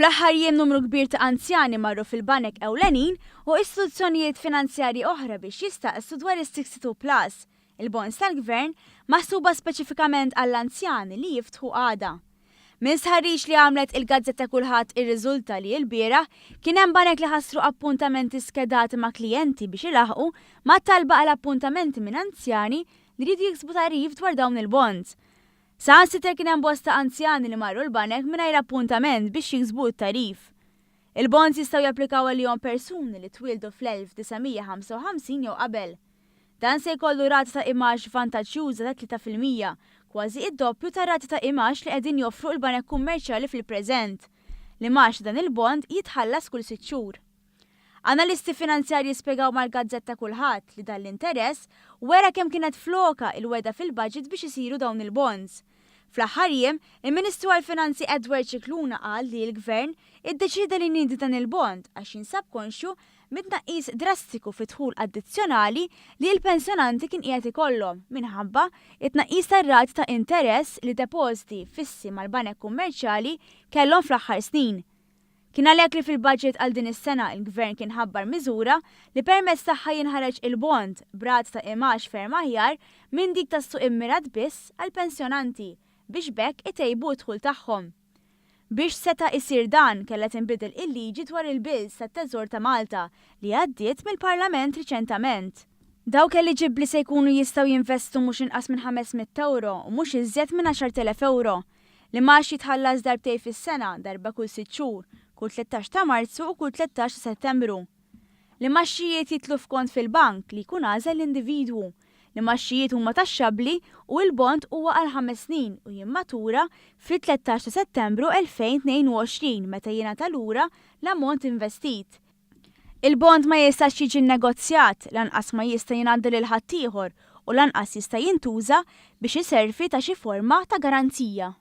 Fl-aħħar jiem numru kbir ta' anzjani marru fil-banek ewlenin u istituzzjonijiet finanzjarji oħra biex jistaqsu dwar is-62 Plus, il-bonds tal-gvern maħsuba speċifikament għall-anzjani li jiftħu għada. Min sħarriġ li għamlet il-Gazzetta Kulħadd ir-riżulta li l-bieraħ kien hemm banek li ħassru appuntamenti skedati ma' klijenti biex ilaħqu ma' talba għal appuntamenti minn anzjani li jridu jiksbu tarif dwar dawn il-bonds. Saħansiter kien hemm bosta anzjani li marru l-banek mingħajr appuntament biex jiksbu t-tarif. Il-bonds jistgħu japplikaw għalihom persuni li twildu fl-1955 jew qabel. Dan se jkollu rata ta' imax vantaġġjuża ta' 3%, kważi id-doppju ta' rati ta' imax li qegħdin joffru l-banek kummerċjali fil-preżent. L-imax dan il-bond jitħallas kull 6 xhur. Analisti finanzjarji spjegaw mal-Gazzetta Kulħadd li dan l-interess wera kemm kienet floka il-weda fil-budget biex isiru dawn il-bonds. Fl-aħħar jiem, il-Ministru għall-Finanzi Edward Cicluna qal li l-Gvern iddeċida li nidi dan il-bond għax jinsab konxju mit-tnaqqis drastiku fi dħul addizzjonali li l-pensjonanti kien qiegħed ikollhom minħabba it-tnaqqis tar-rati ta' interess li depożiti fissi mal-banek kummerċjali kellhom fl-aħħar snin. Kien għalhekk li fil-budget għal din is-sena il-Gvern kien ħabbar miżura li permezz tagħha jinħareġ il-bond b'rat ta' imax ferm aħjar minn dik tas-suq immirat biss għall-pensjonanti biex bekk itejbu d-dħul tagħhom. Biex seta' isir dan kellha tinbidel il-liġi dwar il-bills tat-Teżor ta' Malta li għaddiet mill-Parlament riċentament. Dawk eliġibbli se jkunu jistgħu jinvestu mhux inqas minn €500 u mhux iżjed minn €10,000. L-imax jitħallas darbtej fis-sena, darba kull 6 xhur, kull 13 ta' Marzu u kull 13 ta' Settembru. L-imaxxijiet jitlu f'kont fil-bank li jkun għażel l-individwu. L-imaxxijiet huma taxxabbli u l-bond huwa għal 5 snin u jimmatura fil-13 ta' Settembru 2022 meta jingħata lura l-ammont investit. Il-bond ma jistax jiġi nnegozjat, lanqas ma jista' jingħadda lil ħaddieħor u lanqas jista' jintuża biex iservi ta' xi forma ta' garanzija.